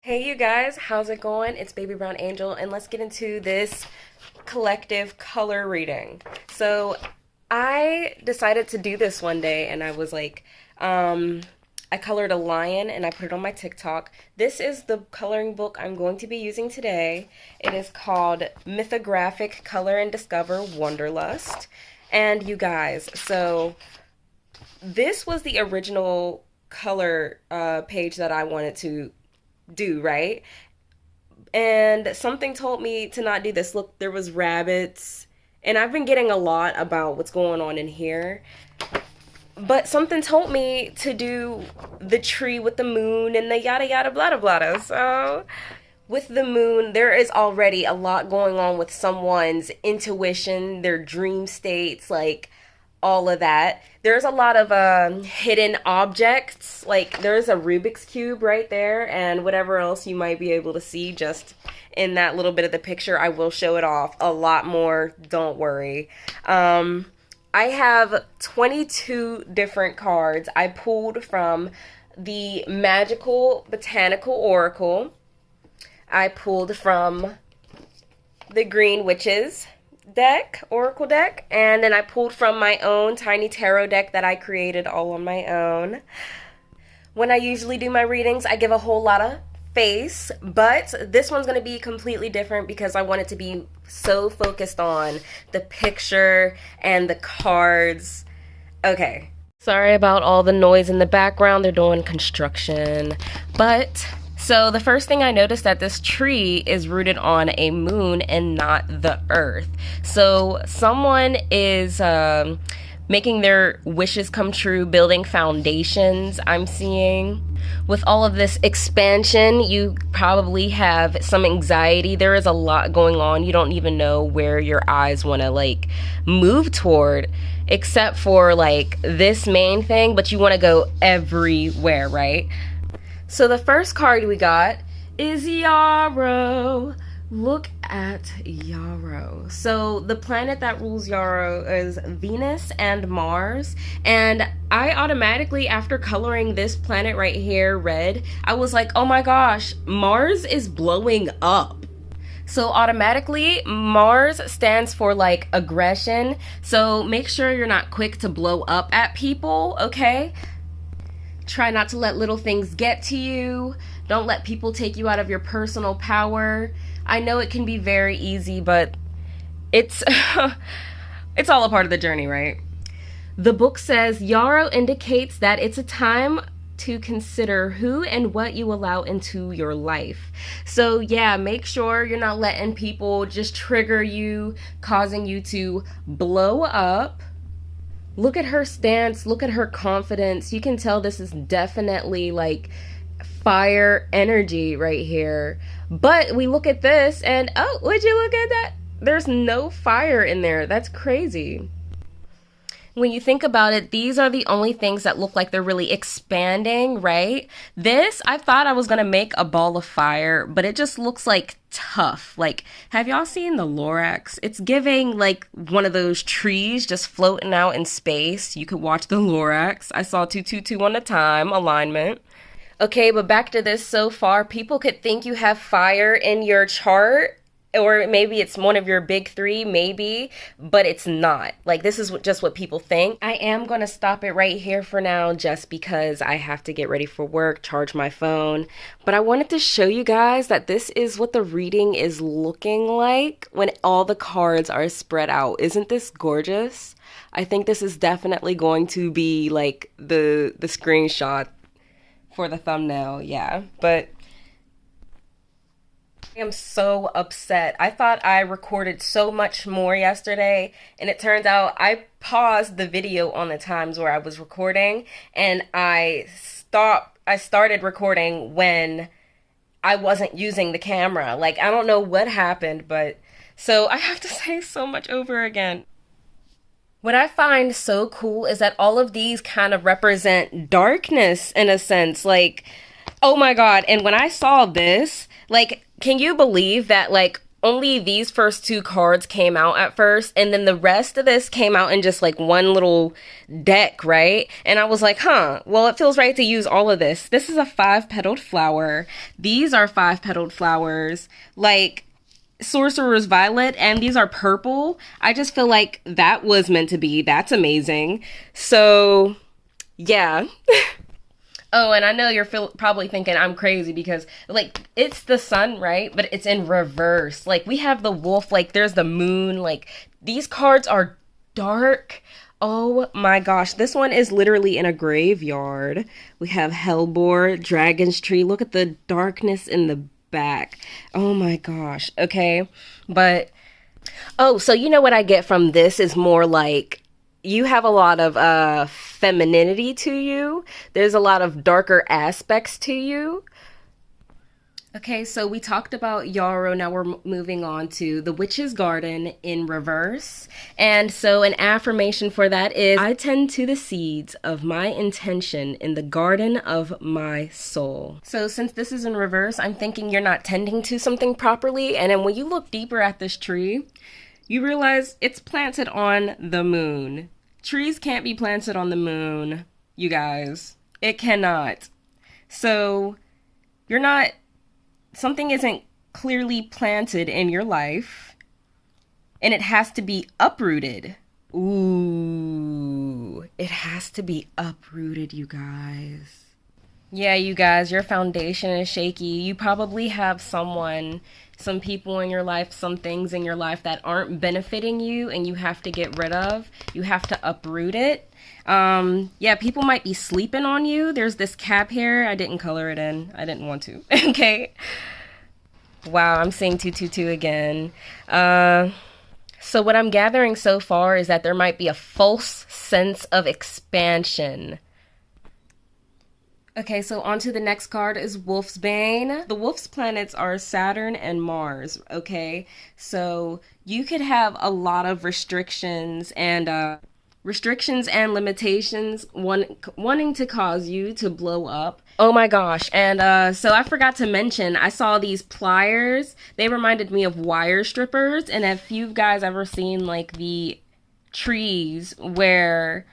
Hey you guys, how's it going? It's Baby Brown Angel, and let's get into this collective color reading. So I decided to do this one day, and I was like, I colored a lion and I put it on my TikTok. This is the coloring book I'm going to be using today. It is called Mythographic Color and Discover Wanderlust. And you guys, so this was the original color page that I wanted to do, right? And something told me to not do this. Look, there was rabbits, and I've been getting a lot about what's going on in here. But something told me to do the tree with the moon and the yada yada blah blah blah. So with the moon, there is already a lot going on with someone's intuition, their dream states, like all of that. There's a lot of hidden objects, like there's a Rubik's Cube right there, and whatever else you might be able to see just in that little bit of the picture. I will show it off a lot more, don't worry. I have 22 different cards I pulled from the Magical Botanical Oracle. I pulled from the Green Witches deck, Oracle deck, and then I pulled from my own tiny tarot deck that I created all on my own. When I usually do my readings, I give a whole lot of face, but this one's going to be completely different because I want it to be so focused on the picture and the cards. Okay. Sorry about all the noise in the background. They're doing construction. But so the first thing I noticed that this tree is rooted on a moon and not the earth. So someone is making their wishes come true, building foundations, I'm seeing. With all of this expansion, you probably have some anxiety. There is a lot going on. You don't even know where your eyes want to like move toward, except for like this main thing, but you want to go everywhere, right? So the first card we got is Yarrow. Look at Yarrow. So the planet that rules Yarrow is Venus and Mars. And I automatically, after coloring this planet right here red, I was like, oh my gosh, Mars is blowing up. So automatically, Mars stands for like aggression. So make sure you're not quick to blow up at people, okay? Try not to let little things get to you. Don't let people take you out of your personal power. I know it can be very easy, but it's it's all a part of the journey, right? The book says Yarrow indicates that it's a time to consider who and what you allow into your life. So yeah, make sure you're not letting people just trigger you, causing you to blow up. Look at her stance, look at her confidence. You can tell this is definitely like fire energy right here. But we look at this and, oh, would you look at that? There's no fire in there. That's crazy. When you think about it, these are the only things that look like they're really expanding, right? This, I thought I was going to make a ball of fire, but it just looks like tough. Like, have y'all seen the Lorax? It's giving like one of those trees just floating out in space. You could watch the Lorax. I saw 222 on the time alignment. Okay, but back to this. So far, people could think you have fire in your chart, or maybe it's one of your big three, maybe, but it's not. Like, this is just what people think. I am going to stop it right here for now just because I have to get ready for work, charge my phone. But I wanted to show you guys that this is what the reading is looking like when all the cards are spread out. Isn't this gorgeous? I think this is definitely going to be like the screenshot for the thumbnail, yeah. But I am so upset. I thought I recorded so much more yesterday, and it turns out I paused the video on the times where I was recording, and I started recording when I wasn't using the camera. Like, I don't know what happened, but so I have to say so much over again. What I find so cool is that all of these kind of represent darkness in a sense. Like, oh my God. And when I saw this, like, can you believe that, like, only these first two cards came out at first, and then the rest of this came out in just like one little deck, right? And I was like, huh, well, it feels right to use all of this. This is a 5-petaled flower. These are 5-petaled flowers, like Sorcerer's Violet, and these are purple. I just feel like that was meant to be. That's amazing. So, yeah. Oh, and I know you're probably thinking I'm crazy because, like, it's the sun, right? But it's in reverse. Like, we have the wolf, like, there's the moon. Like, these cards are dark. Oh my gosh. This one is literally in a graveyard. We have Hellbore, Dragon's Tree. Look at the darkness in the back. Oh my gosh. Okay. But, oh, so you know what I get from this is more like, you have a lot of femininity to you. There's a lot of darker aspects to you. Okay, so we talked about Yarrow. Now we're moving on to the Witch's Garden in reverse. And so an affirmation for that is, I tend to the seeds of my intention in the garden of my soul. So since this is in reverse, I'm thinking you're not tending to something properly. And then when you look deeper at this tree, you realize it's planted on the moon. Trees can't be planted on the moon, you guys. It cannot. So something isn't clearly planted in your life, and it has to be uprooted. Ooh, it has to be uprooted, you guys. Yeah, you guys, your foundation is shaky. You probably have some people in your life, some things in your life that aren't benefiting you, and you have to get rid of. You have to uproot it. Yeah, people might be sleeping on you. There's this cap here. I didn't color it in. I didn't want to. Okay. Wow, I'm seeing 222 again. So what I'm gathering so far is that there might be a false sense of expansion. Okay, so on to the next card is Wolf's Bane. The Wolf's planets are Saturn and Mars, okay? So you could have a lot of restrictions and limitations wanting to cause you to blow up. Oh my gosh. And so I forgot to mention, I saw these pliers. They reminded me of wire strippers. And if you guys ever seen like the trees where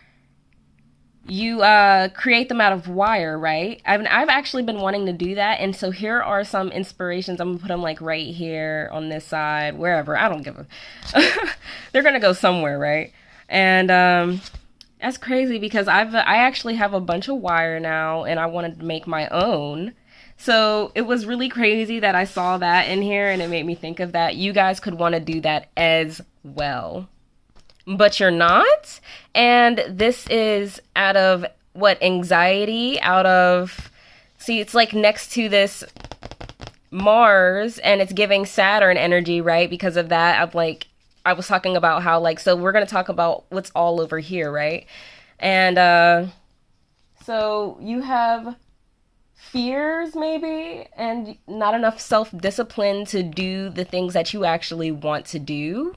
you create them out of wire, right? I've actually been wanting to do that, and so here are some inspirations. I'm gonna put them like right here on this side, wherever. I don't give a they're gonna go somewhere, right? And that's crazy because I actually have a bunch of wire now, and I wanted to make my own. So it was really crazy that I saw that in here, and it made me think of that. You guys could want to do that as well, but you're not. And this is out of what, anxiety, out of, see, it's like next to this Mars, and it's giving Saturn energy, right? Because of that, I was talking about how, like, so we're going to talk about what's all over here, right? And so you have fears maybe, and not enough self-discipline to do the things that you actually want to do.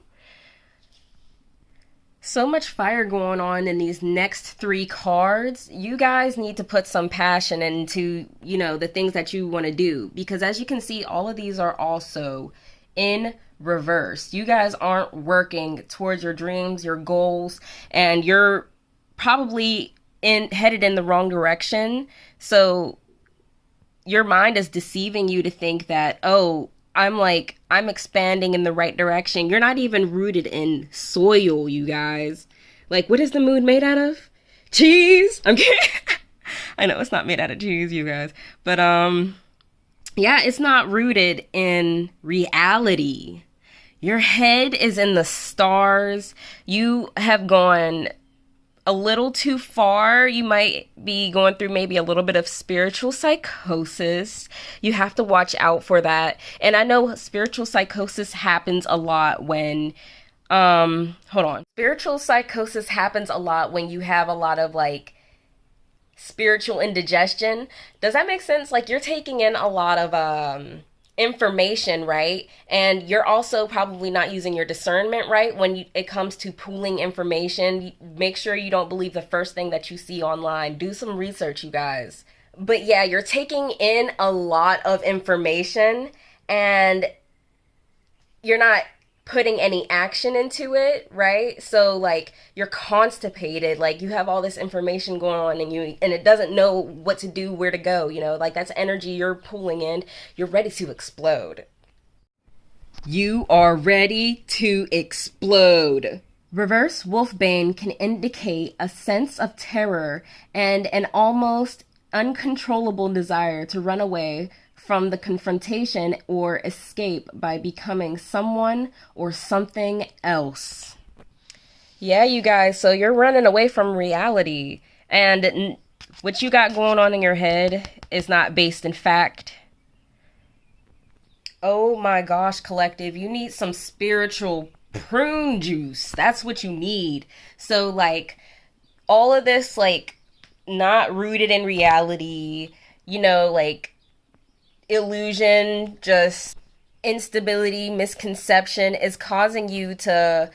So much fire going on in these next 3 cards. You guys need to put some passion into, you know, the things that you want to do. Because as you can see, all of these are also in reverse. You guys aren't working towards your dreams, your goals, and you're probably headed in the wrong direction. So your mind is deceiving you to think that, oh, I'm expanding in the right direction. You're not even rooted in soil, you guys. Like, what is the moon made out of? Cheese. I'm kidding. I know it's not made out of cheese, you guys. But yeah, it's not rooted in reality. Your head is in the stars. You have gone a little too far. You might be going through maybe a little bit of spiritual psychosis. You have to watch out for that. And I know spiritual psychosis happens a lot when, Spiritual psychosis happens a lot when you have a lot of like spiritual indigestion. Does that make sense? Like you're taking in a lot of, information, right? And you're also probably not using your discernment right when it comes to pooling information. Make sure you don't believe the first thing that you see online. Do some research, you guys. But yeah, you're taking in a lot of information, and you're not putting any action into it, right? So like you're constipated, like you have all this information going on and it doesn't know what to do, where to go, like that's energy you're pulling in. You're ready to explode. You are ready to explode. Reverse wolfbane can indicate a sense of terror and an almost uncontrollable desire to run away from the confrontation or escape by becoming someone or something else. Yeah, you guys, so you're running away from reality. And what you got going on in your head is not based in fact. Oh my gosh, collective, you need some spiritual prune juice. That's what you need. So, like, all of this, like, not rooted in reality, like, illusion, just instability, misconception is causing you to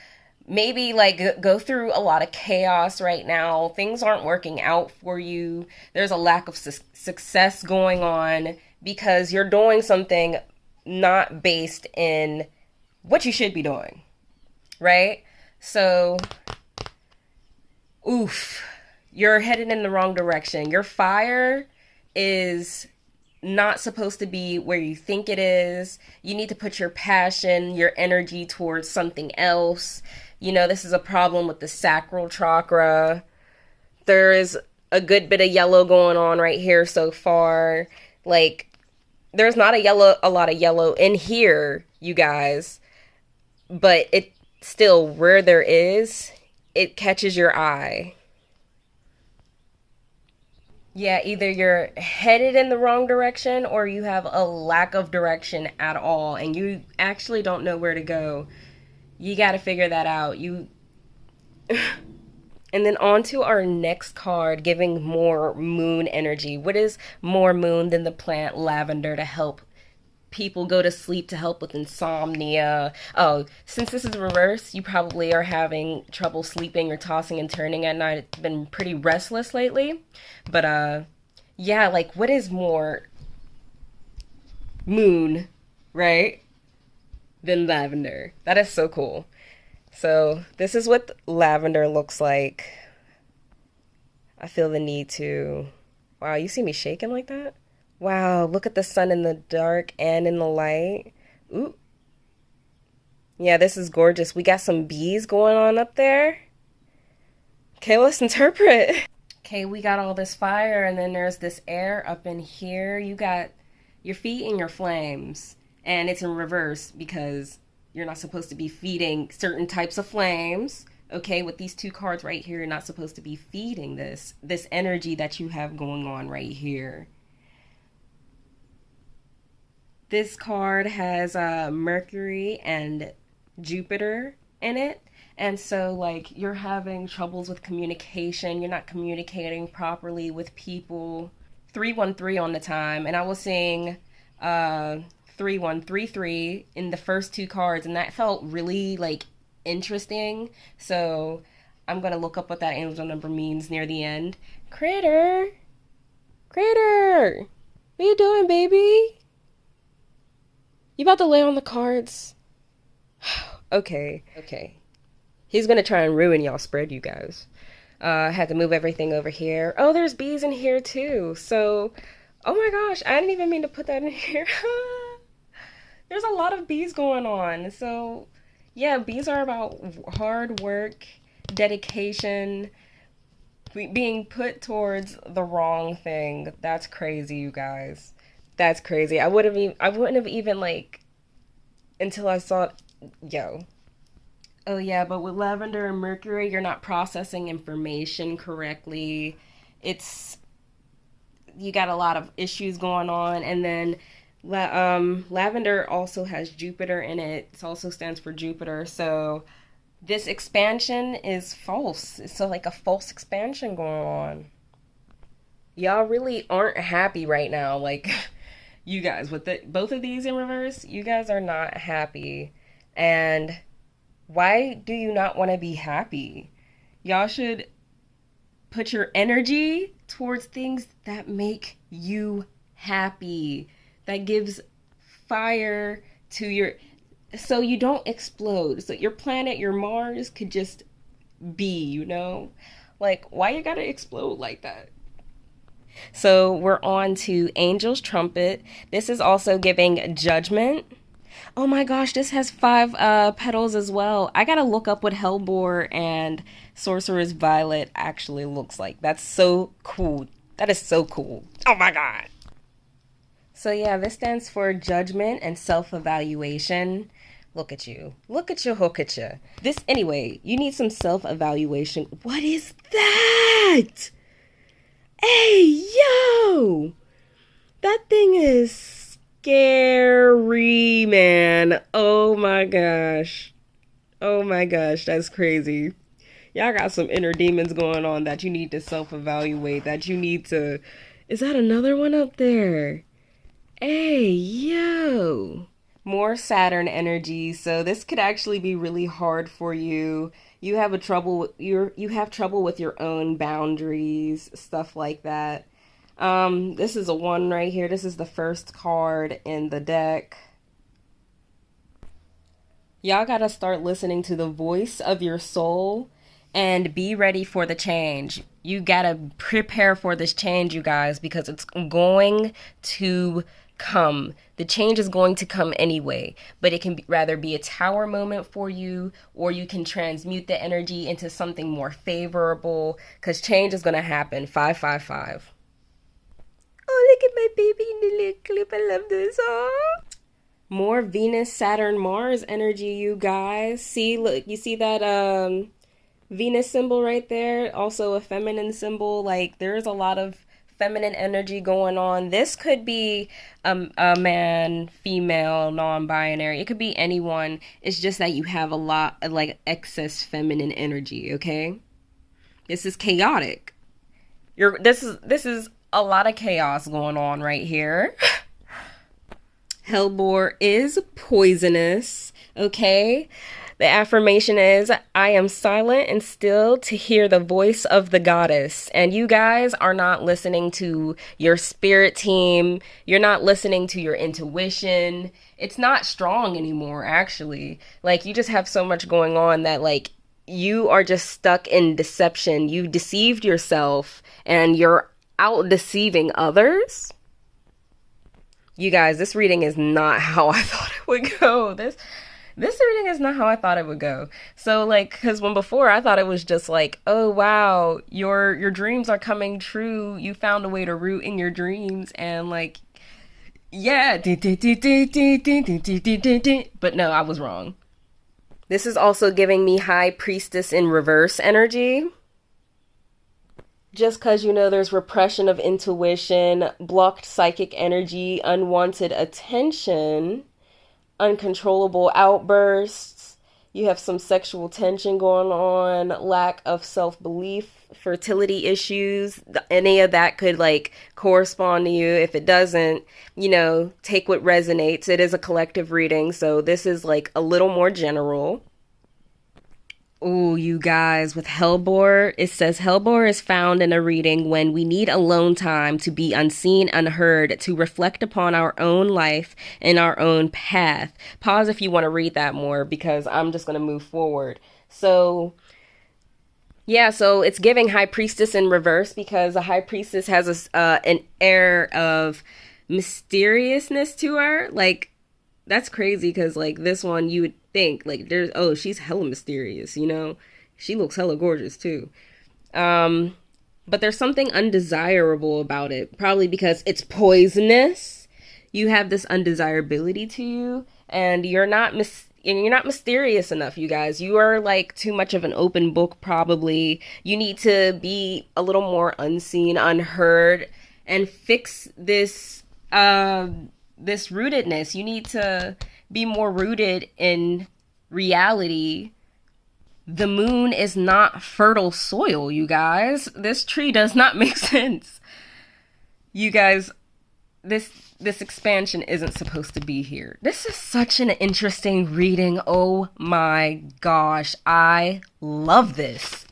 maybe like go through a lot of chaos right now. Things aren't working out for you. There's a lack of success going on because you're doing something not based in what you should be doing, right? So, oof, you're headed in the wrong direction. Your fire is not supposed to be where you think it is. You need to put your passion, your energy towards something else. This is a problem with the sacral chakra. There is a good bit of yellow going on right here so far. Like, there's not a lot of yellow in here, you guys. But it still, where there is, it catches your eye. Yeah, either you're headed in the wrong direction or you have a lack of direction at all and you actually don't know where to go. You got to figure that out. And then on to our next card, giving more moon energy. What is more moon than the plant lavender to help people go to sleep, to help with insomnia? Oh, since this is reverse, you probably are having trouble sleeping or tossing and turning at night. It's been pretty restless lately. But yeah, like what is more moon, right, than lavender? That is so cool. So this is what lavender looks like. I feel the need to... Wow, you see me shaking like that? Wow, look at the sun in the dark and in the light. Ooh. Yeah, this is gorgeous. We got some bees going on up there. Okay, let's interpret. Okay, we got all this fire and then there's this air up in here. You got your feet in your flames. And it's in reverse because you're not supposed to be feeding certain types of flames. Okay, with these two cards right here, you're not supposed to be feeding this energy that you have going on right here. This card has Mercury and Jupiter in it. And so, like, you're having troubles with communication. You're not communicating properly with people. 313 on the time. And I was seeing 3133 in the first two cards. And that felt really, like, interesting. So I'm going to look up what that angel number means near the end. Critter! Critter! What you doing, baby? You about to lay on the cards? Okay. He's gonna try and ruin y'all spread, you guys. I had to move everything over here. Oh, there's bees in here too. So, oh my gosh, I didn't even mean to put that in here. There's a lot of bees going on. So, yeah, bees are about hard work, dedication, being put towards the wrong thing. That's crazy, you guys. That's crazy. I wouldn't have even like until I saw yo. Oh yeah, but with lavender and Mercury, you're not processing information correctly. You got a lot of issues going on, and then lavender also has Jupiter in it. It also stands for Jupiter. So this expansion is false. It's like a false expansion going on. Y'all really aren't happy right now. Like you guys with both of these in reverse, you guys are not happy. And why do you not want to be happy? Y'all should put your energy towards things that make you happy, that gives fire to your so you don't explode. So your planet, your Mars could just be, Like, why you gotta explode like that? So we're on to Angel's Trumpet. This is also giving judgment. Oh my gosh, this has 5 petals as well. I gotta look up what Hellbore and Sorcerer's Violet actually looks like. That's so cool. That is so cool. Oh my god. So yeah, this stands for judgment and self-evaluation. Look at you. Look at you, hook at you. Anyway, you need some self-evaluation. What is that? Hey, yo! That thing is scary, man. Oh my gosh. Oh my gosh, that's crazy. Y'all got some inner demons going on that you need to self-evaluate, that you need to... Is that another one up there? Hey, yo! More Saturn energy, so this could actually be really hard for you. You have trouble with your own boundaries, stuff like that. This is a 1 right here. This is the first card in the deck. Y'all gotta start listening to the voice of your soul and be ready for the change. You gotta prepare for this change, you guys, because it's going to come. The change is going to come anyway, but it can rather be a tower moment for you, or you can transmute the energy into something more favorable, because change is going to happen. 555. Oh, look at my baby in the little clip. I love this. Oh. More Venus, Saturn, Mars energy, you guys. See, look, you see that Venus symbol right there? Also a feminine symbol. Like, there's a lot of feminine energy going on. This could be a man, female, non-binary. It could be anyone. It's just that you have a lot of like excess feminine energy, okay? This is chaotic. This is a lot of chaos going on right here. Hellbore is poisonous, okay? The affirmation is, I am silent and still to hear the voice of the goddess. And you guys are not listening to your spirit team. You're not listening to your intuition. It's not strong anymore, actually. Like, you just have so much going on that, like, you are just stuck in deception. You've deceived yourself and you're out deceiving others. You guys, this reading is not how I thought it would go. This reading is not how I thought it would go. So, like, because when before I thought it was just like, oh, wow, your dreams are coming true. You found a way to root in your dreams. And, like, yeah. But no, I was wrong. This is also giving me High Priestess in reverse energy. Just because, there's repression of intuition, blocked psychic energy, unwanted attention, uncontrollable outbursts, you have some sexual tension going on, lack of self-belief, fertility issues. Any of that could like correspond to you. If it doesn't, take what resonates. It is a collective reading, so this is like a little more general. Ooh, you guys, with Hellbore, it says Hellbore is found in a reading when we need alone time to be unseen, unheard, to reflect upon our own life and our own path. Pause if you want to read that more, because I'm just going to move forward. So, yeah, so it's giving High Priestess in reverse, because a High Priestess has an air of mysteriousness to her. Like, that's crazy, because, like, this one, you would think, like, she's hella mysterious, She looks hella gorgeous, too. But there's something undesirable about it, probably because it's poisonous. You have this undesirability to you, and you're not mysterious enough, you guys. You are, like, too much of an open book, probably. You need to be a little more unseen, unheard, and fix this rootedness. You need to be more rooted in reality. The moon is not fertile soil, you guys. This tree does not make sense. You guys, this expansion isn't supposed to be here. This is such an interesting reading. Oh my gosh. I love this.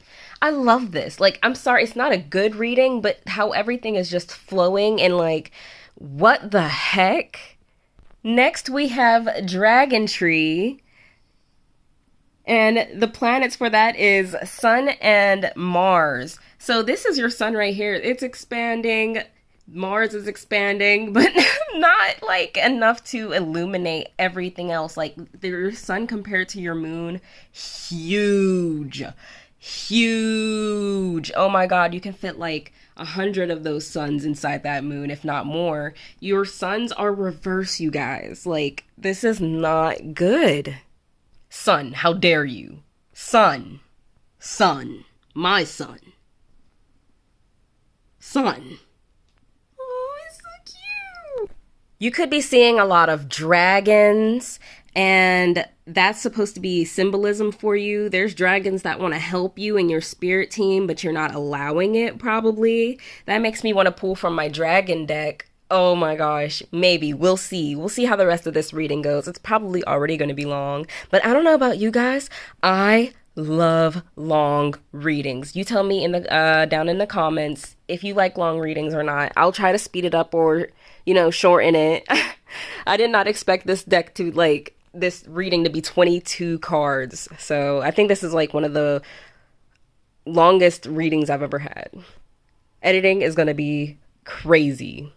Like, I'm sorry, it's not a good reading, but how everything is just flowing and like, what the heck? Next, we have Dragon Tree. And the planets for that is Sun and Mars. So this is your sun right here. It's expanding. Mars is expanding, but not like enough to illuminate everything else. Like your sun compared to your moon, huge. Huge. Oh my God, you can fit like 100 of those suns inside that moon, if not more. Your suns are reverse, you guys. Like, this is not good. Sun, how dare you? Sun. Sun. My son. Sun. Oh, it's so cute. You could be seeing a lot of dragons, and that's supposed to be symbolism for you. There's dragons that want to help you in your spirit team, but you're not allowing it, probably. That makes me want to pull from my dragon deck. Oh my gosh, maybe. We'll see. We'll see how the rest of this reading goes. It's probably already going to be long, but I don't know about you guys. I love long readings. You tell me in the down in the comments if you like long readings or not. I'll try to speed it up or, shorten it. I did not expect this deck to this reading to be 22 cards. So I think this is like one of the longest readings I've ever had. Editing is going to be crazy.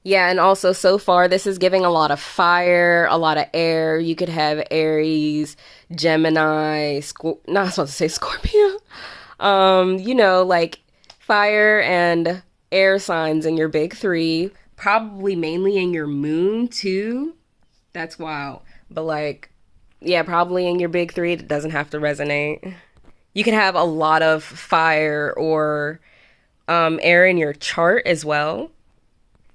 Yeah, and also so far this is giving a lot of fire, a lot of air. You could have Aries, Gemini, not supposed to say Scorpio. Like fire and air signs in your big three, probably mainly in your moon too. That's wild. But probably in your big three, it doesn't have to resonate. You could have a lot of fire or air in your chart as well.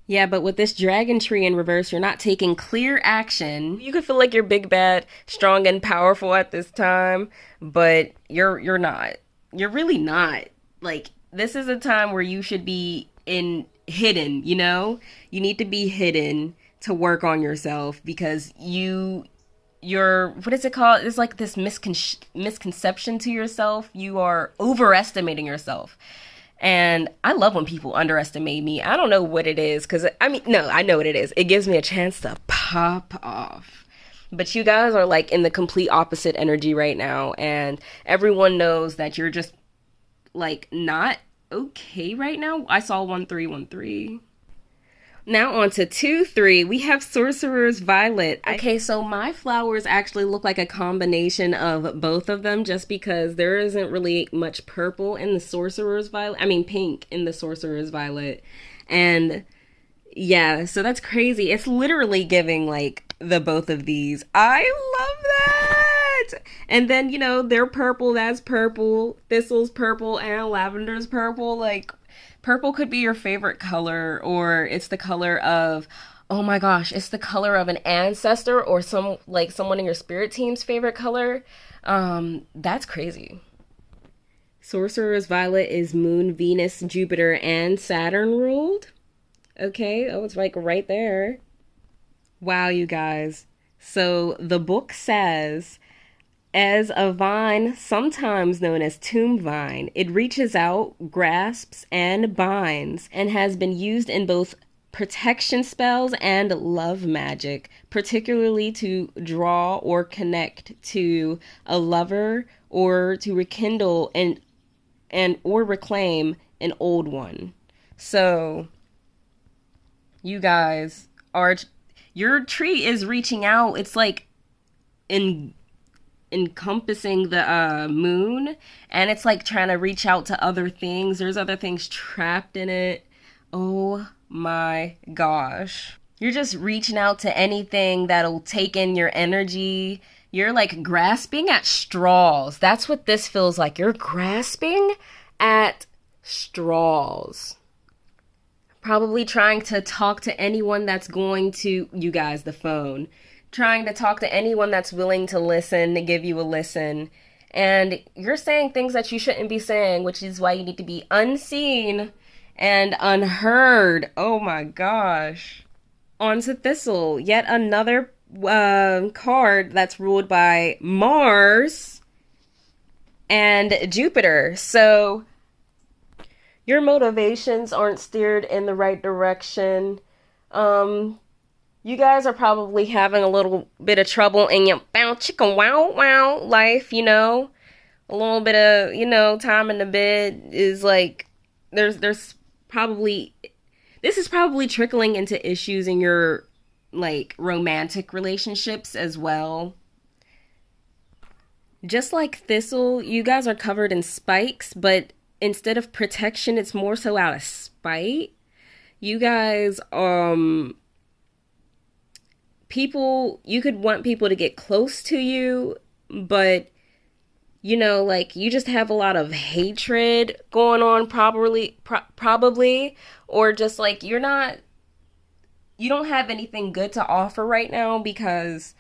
Yeah, but with this dragon tree in reverse, you're not taking clear action. You could feel like you're big, bad, strong, and powerful at this time, but you're not. You're really not. Like, this is a time where you should be hidden, You need to be hidden to work on yourself because you're, what is it called? It's like this misconception to yourself. You are overestimating yourself. And I love when people underestimate me. I don't know what it is, I know what it is. It gives me a chance to pop off. But you guys are like in the complete opposite energy right now. And everyone knows that you're just like not okay right now. I saw 1313. Now on to 2-3, we have Sorcerer's Violet. Okay, so my flowers actually look like a combination of both of them just because there isn't really much purple in the Sorcerer's Violet. Pink in the Sorcerer's Violet. And yeah, so that's crazy. It's literally giving like the both of these. I love that! And then, they're purple, that's purple, thistle's purple, and lavender's purple. Like, purple could be your favorite color, or it's the color of, oh my gosh, it's the color of an ancestor or someone in your spirit team's favorite color. That's crazy. Sorcerer's Violet is Moon, Venus, Jupiter, and Saturn ruled. Okay, oh, it's like right there. Wow, you guys. So the book says, as a vine, sometimes known as tomb vine, it reaches out, grasps, and binds, and has been used in both protection spells and love magic, particularly to draw or connect to a lover or to rekindle and or reclaim an old one. So, you guys your tree is reaching out. It's like encompassing the moon, and it's like trying to reach out to other things. There's other things trapped in it. Oh my gosh. You're just reaching out to anything that'll take in your energy. You're like grasping at straws. That's what this feels like. You're grasping at straws. Probably trying to talk to anyone that's going to, you guys, the phone. Trying to talk to anyone that's willing to listen, to give you a listen. And you're saying things that you shouldn't be saying, which is why you need to be unseen and unheard. Oh my gosh. On to Thistle, yet another card that's ruled by Mars and Jupiter. So your motivations aren't steered in the right direction. You guys are probably having a little bit of trouble in your bow chicken wow wow life, you know. A little bit of, you know, time in the bed is like there's probably this is probably trickling into issues in your like romantic relationships as well. Just like Thistle, you guys are covered in spikes, but instead of protection, it's more so out of spite. You guys, people, you could want people to get close to you, but you know, like you just have a lot of hatred going on, probably, or just like you don't have anything good to offer right now because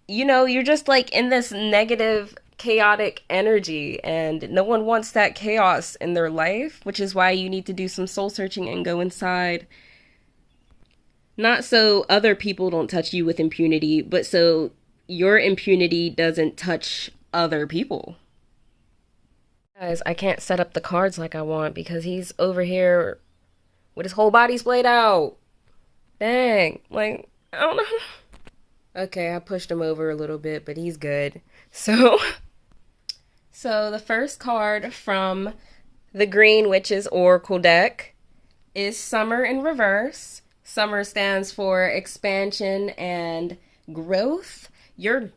you know, you're just like in this negative, chaotic energy, and no one wants that chaos in their life, which is why you need to do some soul searching and go inside. Not so other people don't touch you with impunity, but so your impunity doesn't touch other people. Guys, I can't set up the cards like I want because he's over here with his whole body splayed out. Dang. Like, I don't know. Okay, I pushed him over a little bit, but he's good. So, so the first card from the Green Witches Oracle deck is Summer in reverse. Summer stands for expansion and growth. Your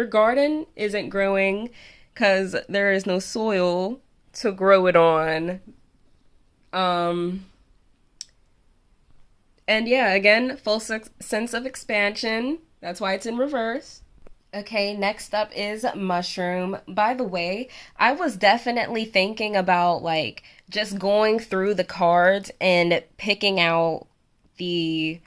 garden isn't growing because there is no soil to grow it on. And yeah, again, full sense of expansion. That's why it's in reverse. Okay, next up is mushroom. By the way, I was definitely thinking about like just going through the cards and picking out the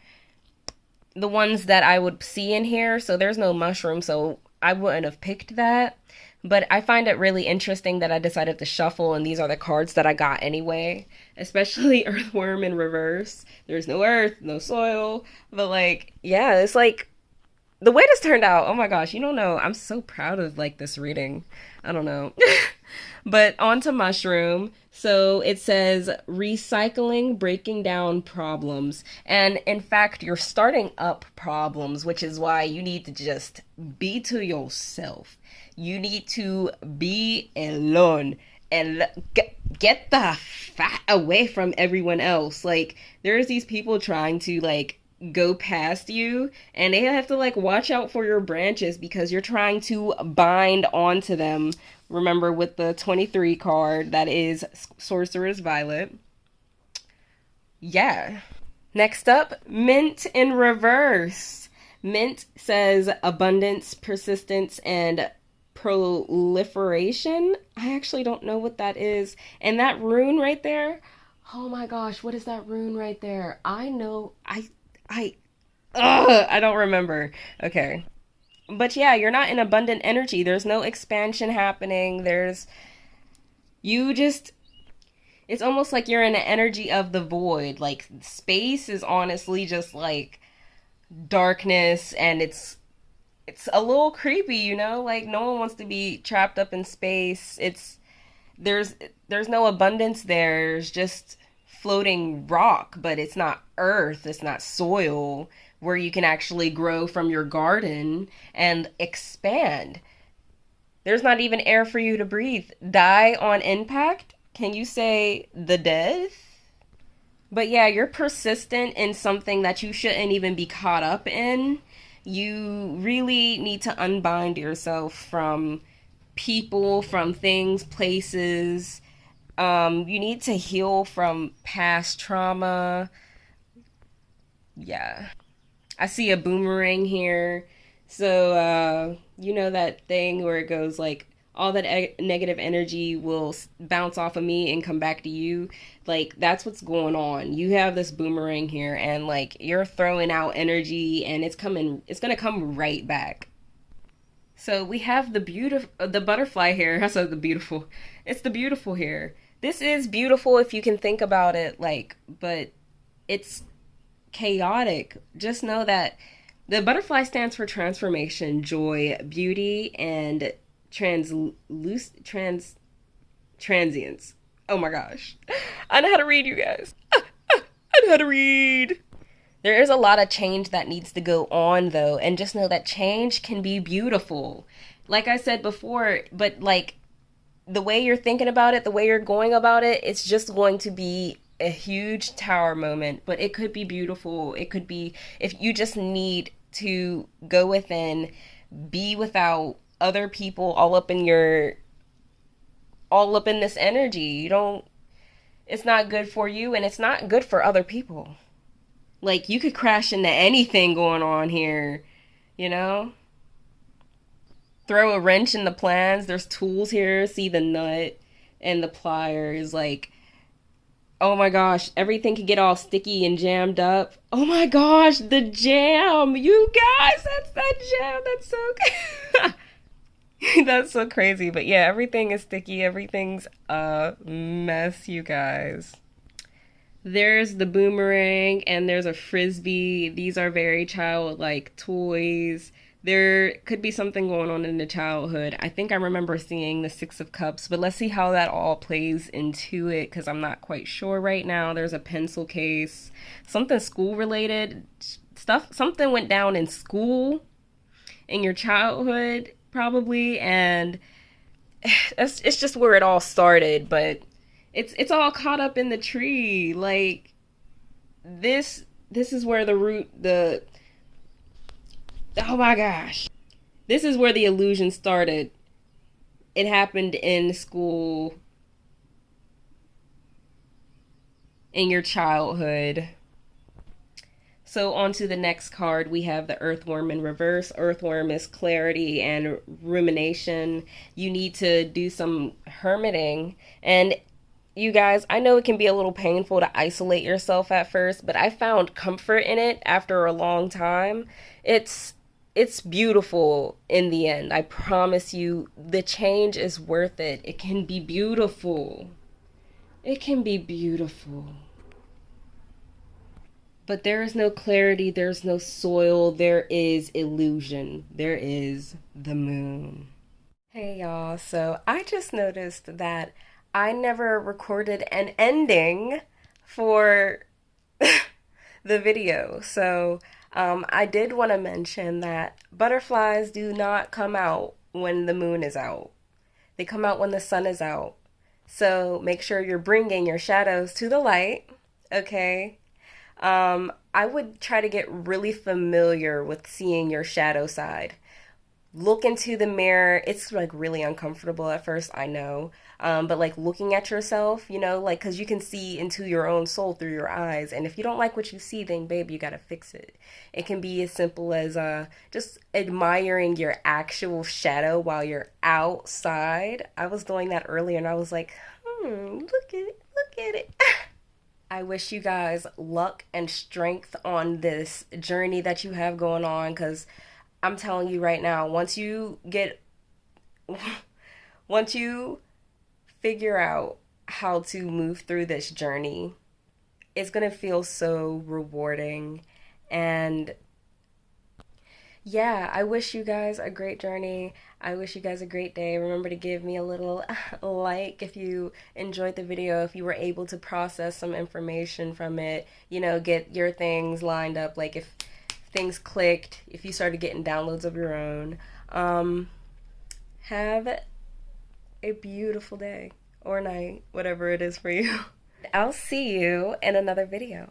the ones that I would see in here. So there's no mushroom, so I wouldn't have picked that. But I find it really interesting that I decided to shuffle, and these are the cards that I got anyway. Especially Earthworm in reverse. There's no earth, no soil. But like, yeah, it's like the way this turned out. Oh my gosh, you don't know. I'm so proud of like this reading. I don't know. But on to mushroom. So it says recycling, breaking down problems. And in fact, you're starting up problems, which is why you need to just be to yourself. You need to be alone and get the fat away from everyone else. Like, there's these people trying to like go past you, and they have to like watch out for your branches because you're trying to bind onto them. Remember, with the 23 card, that is Sorcerer's Violet. Yeah. Next up, Mint in reverse. Mint says abundance, persistence, and proliferation. I actually don't know what that is. And that rune right there, oh my gosh, what is that rune right there? I know, I don't remember. Okay. But yeah, you're not in abundant energy. There's no expansion happening. You just, it's almost like you're in the energy of the void. Like, space is honestly just like darkness, and it's a little creepy, you know? Like, no one wants to be trapped up in space. There's no abundance there. There's just floating rock, but it's not earth, it's not soil where you can actually grow from your garden and expand. There's not even air for you to breathe. Die on impact? Can you say the death? But yeah, you're persistent in something that you shouldn't even be caught up in. You really need to unbind yourself from people, from things, places. You need to heal from past trauma. Yeah. I see a boomerang here. So, you know that thing where it goes like, all that negative energy will bounce off of me and come back to you. Like, that's what's going on. You have this boomerang here, and like, you're throwing out energy, and it's gonna come right back. So we have the butterfly here. I said the beautiful. It's the beautiful here. This is beautiful if you can think about it, like, but it's chaotic. Just know that the butterfly stands for transformation, joy, beauty, and transience. Oh my gosh. I know how to read, you guys. I know how to read. There is a lot of change that needs to go on though, and just know that change can be beautiful. Like I said before, but like the way you're thinking about it, the way you're going about it, it's just going to be a huge tower moment, but it could be beautiful. It could be, if you just need to go within, be without other people all up in this energy. You don't, it's not good for you and it's not good for other people. Like you could crash into anything going on here, you know? Throw a wrench in the plans. There's tools here. See the nut and the pliers. Like, oh my gosh, everything could get all sticky and jammed up. Oh my gosh, the jam. You guys, that's that jam. That's so that's so crazy. But yeah, everything is sticky. Everything's a mess, you guys. There's the boomerang and there's a frisbee. These are very childlike toys. There could be something going on in the childhood. I think I remember seeing the Six of Cups, but let's see how that all plays into it because I'm not quite sure right now. There's a pencil case, something school related stuff. Something went down in school in your childhood probably, and it's just where it all started, but it's all caught up in the tree. Like this is where the root the oh my gosh. This is where the illusion started. It happened in school, in your childhood. So on to the next card, we have the Earthworm in reverse. Earthworm is clarity and rumination. You need to do some hermiting. And you guys, I know it can be a little painful to isolate yourself at first, but I found comfort in it after a long time. It's beautiful in the end. I promise you, the change is worth it. It can be beautiful. It can be beautiful. But there is no clarity, there's no soil, there is illusion. There is the moon. Hey y'all, so I just noticed that I never recorded an ending for the video. So I did want to mention that butterflies do not come out when the moon is out. They come out when the sun is out. So make sure you're bringing your shadows to the light, okay? I would try to get really familiar with seeing your shadow side. Look into the mirror. It's like really uncomfortable at first, I know. But like looking at yourself, you know, like, cause you can see into your own soul through your eyes. And if you don't like what you see, then babe, you gotta fix it. It can be as simple as just admiring your actual shadow while you're outside. I was doing that earlier and I was like, look at it, look at it. I wish you guys luck and strength on this journey that you have going on, because I'm telling you right now, once you figure out how to move through this journey, it's going to feel so rewarding. And yeah, I wish you guys a great journey. I wish you guys a great day. Remember to give me a little like if you enjoyed the video, if you were able to process some information from it, you know, get your things lined up, like if things clicked, if you started getting downloads of your own. Have a beautiful day or night, whatever it is for you. I'll see you in another video.